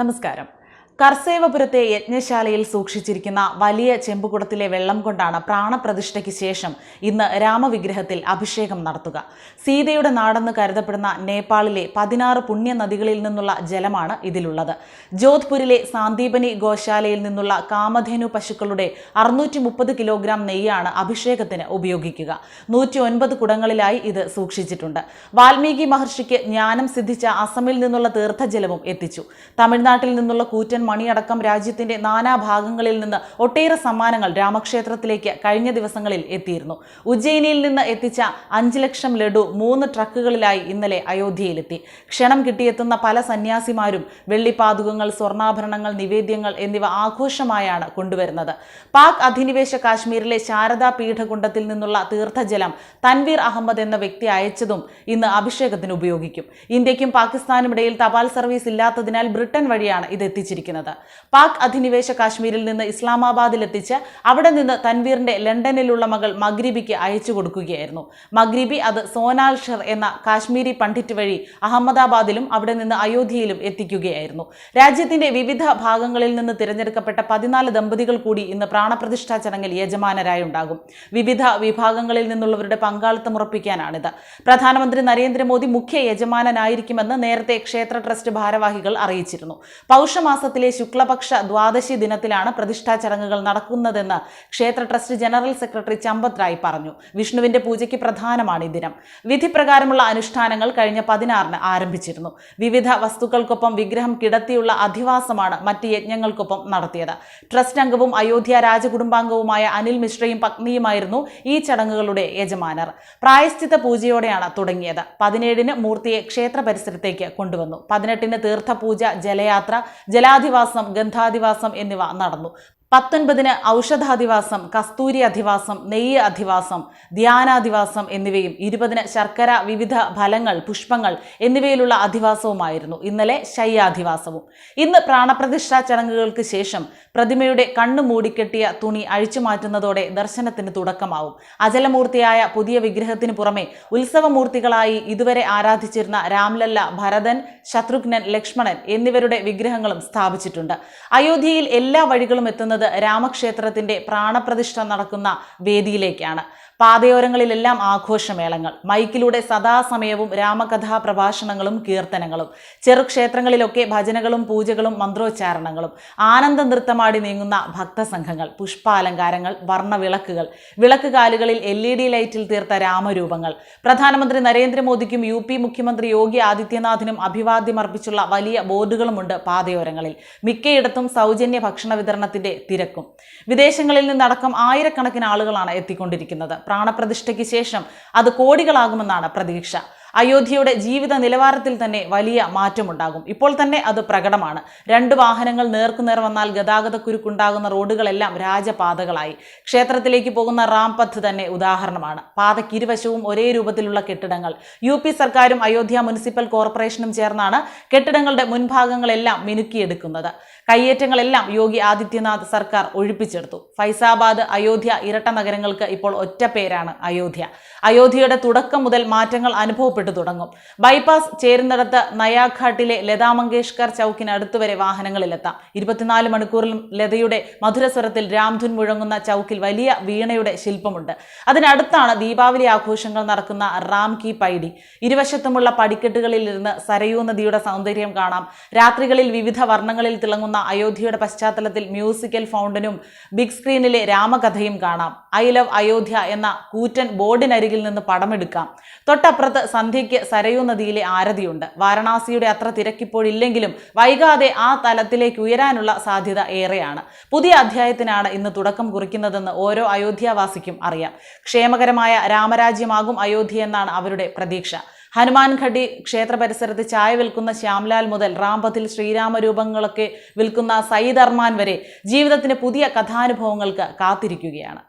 നമസ്കാരം. കർസേവപുരത്തെ യജ്ഞശാലയിൽ സൂക്ഷിച്ചിരിക്കുന്ന വലിയ ചെമ്പുകുടത്തിലെ വെള്ളം കൊണ്ടാണ് പ്രാണപ്രതിഷ്ഠയ്ക്ക് ശേഷം ഇന്ന് രാമവിഗ്രഹത്തിൽ അഭിഷേകം നടത്തുക. സീതയുടെ നാടെന്ന് കരുതപ്പെടുന്ന നേപ്പാളിലെ 16 പുണ്യ നദികളിൽ നിന്നുള്ള ജലമാണ് ഇതിലുള്ളത്. ജോധ്പൂരിലെ സാന്ദീപനി ഗോശാലയിൽ നിന്നുള്ള കാമധേനു പശുക്കളുടെ 630 കിലോഗ്രാം നെയ്യാണ് അഭിഷേകത്തിന് ഉപയോഗിക്കുക. 109 കുടങ്ങളിലായി ഇത് സൂക്ഷിച്ചിട്ടുണ്ട്. വാൽമീകി മഹർഷിക്ക് ജ്ഞാനം സിദ്ധിച്ച അസമിൽ നിന്നുള്ള തീർത്ഥജലവും എത്തിച്ചു. തമിഴ്നാട്ടിൽ നിന്നുള്ള കൂറ്റൻ മണിയടക്കം രാജ്യത്തിന്റെ നാനാഭാഗങ്ങളിൽ നിന്ന് ഒട്ടേറെ സമ്മാനങ്ങൾ രാമക്ഷേത്രത്തിലേക്ക് കഴിഞ്ഞ ദിവസങ്ങളിൽ എത്തിയിരുന്നു. ഉജ്ജയിനിയിൽ നിന്ന് എത്തിച്ച 5 ലക്ഷം ലഡു 3 ട്രക്കുകളിലായി ഇന്നലെ അയോധ്യയിലെത്തി. ക്ഷണം കിട്ടിയെത്തുന്ന പല സന്യാസിമാരും വെള്ളിപ്പാതുകങ്ങൾ, സ്വർണ്ണാഭരണങ്ങൾ, നിവേദ്യങ്ങൾ എന്നിവ ആഘോഷമായാണ് കൊണ്ടുവരുന്നത്. പാക് അധിനിവേശ കാശ്മീരിലെ ശാരദാ പീഠകുണ്ടത്തിൽ നിന്നുള്ള തീർത്ഥജലം തൻവീർ അഹമ്മദ് എന്ന വ്യക്തി അയച്ചതും ഇന്ന് അഭിഷേകത്തിന് ഉപയോഗിക്കും. ഇന്ത്യക്കും പാകിസ്ഥാനും ഇടയിൽ തപാൽ സർവീസ് ഇല്ലാത്തതിനാൽ ബ്രിട്ടൻ വഴിയാണ് ഇത് എത്തിച്ചിരിക്കുന്നത്. പാക് അധിനിവേശ കാശ്മീരിൽ നിന്ന് ഇസ്ലാമാബാദിലെത്തിച്ച് അവിടെ നിന്ന് തൻവീറിന്റെ ലണ്ടനിലുള്ള മകൾ മഗ്രിബിക്ക് അയച്ചു കൊടുക്കുകയായിരുന്നു. മഗ്രിബി അത് സോനാൽ ഷെർ എന്ന കാശ്മീരി പണ്ഡിറ്റ് വഴി അഹമ്മദാബാദിലും അവിടെ നിന്ന് അയോധ്യയിലും എത്തിക്കുകയായിരുന്നു. രാജ്യത്തിന്റെ വിവിധ ഭാഗങ്ങളിൽ നിന്ന് തിരഞ്ഞെടുക്കപ്പെട്ട 14 ദമ്പതികൾ കൂടി ഇന്ന് പ്രാണപ്രതിഷ്ഠാ ചടങ്ങിൽ യജമാനരായുണ്ടാകും. വിവിധ വിഭാഗങ്ങളിൽ നിന്നുള്ളവരുടെ പങ്കാളിത്തം ഉറപ്പിക്കാനാണിത്. പ്രധാനമന്ത്രി നരേന്ദ്രമോദി മുഖ്യ യജമാനനായിരിക്കുമെന്ന് നേരത്തെ ക്ഷേത്ര ട്രസ്റ്റ് ഭാരവാഹികൾ അറിയിച്ചിരുന്നു. പൗഷമാസത്തിലെ ശുക്ലപക്ഷ ദ്വാദശി ദിനത്തിലാണ് പ്രതിഷ്ഠാ ചടങ്ങുകൾ നടക്കുന്നതെന്ന് ക്ഷേത്ര trust general secretary Champat Rai പറഞ്ഞു. വിഷ്ണുവിന്റെ പൂജയ്ക്ക് പ്രധാനമാണ് ഈ ദിനം. വിധിപ്രകാരമുള്ള അനുഷ്ഠാനങ്ങൾ കഴിഞ്ഞ 16-ന് ആരംഭിച്ചിരുന്നു. വിവിധ വസ്തുക്കൾക്കൊപ്പം വിഗ്രഹം കിടത്തിയുള്ള അധിവാസമാണ് മറ്റ് യജ്ഞങ്ങൾക്കൊപ്പം നടത്തിയത്. ട്രസ്റ്റ് അംഗവും അയോധ്യ രാജകുടുംബാംഗവുമായ അനിൽ മിശ്രയും പത്നിയുമായിരുന്നു ഈ ചടങ്ങുകളുടെ യജമാനർ. പ്രായശ്ചിത്ത പൂജയോടെയാണ് തുടങ്ങിയത്. 17-ന് മൂർത്തിയെ ക്ഷേത്ര പരിസരത്തേക്ക് കൊണ്ടുവന്നു. 18-ന് തീർത്ഥപൂജ, ജലയാത്ര, ജലാധിവാസം, ഗന്ധാധിവാസം എന്നിവ നടന്നു. 19-ന് ഔഷധാധിവാസം, കസ്തൂരി അധിവാസം, നെയ്യ് അധിവാസം, ധ്യാനാധിവാസം എന്നിവയും 20-ന് ശർക്കര, വിവിധ ഫലങ്ങൾ, പുഷ്പങ്ങൾ എന്നിവയിലുള്ള അധിവാസവുമായിരുന്നു. ഇന്നലെ ശയ്യാധിവാസവും. ഇന്ന് പ്രാണപ്രതിഷ്ഠാ ചടങ്ങുകൾക്ക് ശേഷം പ്രതിമയുടെ കണ്ണു മൂടിക്കെട്ടിയ തുണി അഴിച്ചുമാറ്റുന്നതോടെ ദർശനത്തിന് തുടക്കമാവും. അചലമൂർത്തിയായ പുതിയ വിഗ്രഹത്തിന് പുറമെ ഉത്സവമൂർത്തികളായി ഇതുവരെ ആരാധിച്ചിരുന്ന രാംലല്ല, ഭരതൻ, ശത്രുഘ്നൻ, ലക്ഷ്മണൻ എന്നിവരുടെ വിഗ്രഹങ്ങളും സ്ഥാപിച്ചിട്ടുണ്ട്. അയോധ്യയിൽ എല്ലാ വഴികളും എത്തുന്നത് രാമക്ഷേത്രത്തിന്റെ പ്രാണപ്രതിഷ്ഠ നടക്കുന്ന വേദിയിലേക്കാണ്. പാതയോരങ്ങളിലെല്ലാം ആഘോഷമേളങ്ങൾ. മൈക്കിലൂടെ സദാസമയവും രാമകഥാ പ്രഭാഷണങ്ങളും കീർത്തനങ്ങളും. ചെറുക്ഷേത്രങ്ങളിലൊക്കെ ഭജനകളും പൂജകളും മന്ത്രോച്ചാരണങ്ങളും. ആനന്ദ നൃത്തമാടി നീങ്ങുന്ന ഭക്തസംഘങ്ങൾ. പുഷ്പാലങ്കാരങ്ങൾ, വർണ്ണവിളക്കുകൾ, വിളക്കുകാലുകളിൽ LED ലൈറ്റിൽ തീർത്ത രാമരൂപങ്ങൾ. പ്രധാനമന്ത്രി നരേന്ദ്രമോദിക്കും UP മുഖ്യമന്ത്രി യോഗി ആദിത്യനാഥിനും അഭിവാദ്യമർപ്പിച്ചുള്ള വലിയ ബോർഡുകളുമുണ്ട് പാതയോരങ്ങളിൽ. മിക്കയിടത്തും സൗജന്യ ഭക്ഷണ വിതരണത്തിന്റെ തിരക്കും. വിദേശങ്ങളിൽ നിന്നടക്കം ആയിരക്കണക്കിന് ആളുകളാണ് എത്തിക്കൊണ്ടിരിക്കുന്നത്. പ്രാണപ്രതിഷ്ഠയ്ക്ക് ശേഷം അത് കോടികളാകുമെന്നാണ് പ്രതീക്ഷ. അയോധ്യയുടെ ജീവിത നിലവാരത്തിൽ തന്നെ വലിയ മാറ്റമുണ്ടാകും. ഇപ്പോൾ തന്നെ അത് പ്രകടമാണ്. 2 വാഹനങ്ങൾ നേർക്കുനേർ വന്നാൽ ഗതാഗതക്കുരുക്കുണ്ടാകുന്ന റോഡുകളെല്ലാം രാജപാതകളായി. ക്ഷേത്രത്തിലേക്ക് പോകുന്ന റാംപത്ത് തന്നെ ഉദാഹരണമാണ്. പാതയ്ക്കിരുവശവും ഒരേ രൂപത്തിലുള്ള കെട്ടിടങ്ങൾ. UP സർക്കാരും അയോധ്യ മുനിസിപ്പൽ കോർപ്പറേഷനും ചേർന്നാണ് കെട്ടിടങ്ങളുടെ മുൻഭാഗങ്ങളെല്ലാം മിനുക്കിയെടുക്കുന്നത്. കയ്യേറ്റങ്ങളെല്ലാം യോഗി ആദിത്യനാഥ് സർക്കാർ ഒഴിപ്പിച്ചെടുത്തു. ഫൈസാബാദ്, അയോധ്യ ഇരട്ട നഗരങ്ങൾക്ക് ഇപ്പോൾ ഒറ്റ പേരാണ് അയോധ്യ. അയോധ്യയുടെ തുടക്കം മുതൽ മാറ്റങ്ങൾ അനുഭവപ്പെട്ടു തുടങ്ങും. ബൈപ്പാസ് ചേരുന്നിടത്ത് നയാഘാട്ടിലെ ലതാ മങ്കേഷ്കർ ചൗക്കിനടുത്ത് വരെ വാഹനങ്ങളിലെത്താം. 24 മണിക്കൂറിലും ലതയുടെ മധുരസ്വരത്തിൽ രാംധുൻ മുഴങ്ങുന്ന ചൗക്കിൽ വലിയ വീണയുടെ ശില്പമുണ്ട്. അതിനടുത്താണ് ദീപാവലി ആഘോഷങ്ങൾ നടക്കുന്ന റാം കി പൈഡി. ഇരുവശത്തുമുള്ള പടിക്കെട്ടുകളിൽ ഇരുന്ന് സരയൂ നദിയുടെ സൗന്ദര്യം കാണാം. രാത്രികളിൽ വിവിധ വർണ്ണങ്ങളിൽ തിളങ്ങുന്ന അയോധ്യയുടെ പശ്ചാത്തലത്തിൽ മ്യൂസിക്കൽ ഫൗണ്ടനും ബിഗ് സ്ക്രീനിലെ രാമകഥയും കാണാം. ഐ ലവ് അയോധ്യ എന്ന കൂറ്റൻ ബോർഡിനരികിൽ നിന്ന് പടമെടുക്കാം. തൊട്ടപ്പുറത്ത് സന്ധ്യയ്ക്ക് സരയൂ നദിയിലെ ആരതിയുണ്ട്. വാരണാസിയുടെ അത്ര തിരക്കിപ്പോഴില്ലെങ്കിലും വൈകാതെ ആ തലത്തിലേക്ക് ഉയരാനുള്ള സാധ്യത ഏറെയാണ്. പുതിയ അധ്യായത്തിനാണ് ഇന്ന് തുടക്കം കുറിക്കുന്നതെന്ന് ഓരോ അയോധ്യാവാസിക്കും അറിയാം. ക്ഷേമകരമായ രാമരാജ്യമാകും അയോധ്യ എന്നാണ് അവരുടെ പ്രതീക്ഷ. ഹനുമാൻഘട്ടി ക്ഷേത്ര പരിസരത്ത് ചായ വിൽക്കുന്ന ശ്യാംലാൽ മുതൽ റാംപത്തിൽ ശ്രീരാമരൂപങ്ങളൊക്കെ വിൽക്കുന്ന സയ്യിദ് അർമാൻ വരെ ജീവിതത്തിന് പുതിയ കഥാനുഭവങ്ങൾക്ക് കാത്തിരിക്കുകയാണ്.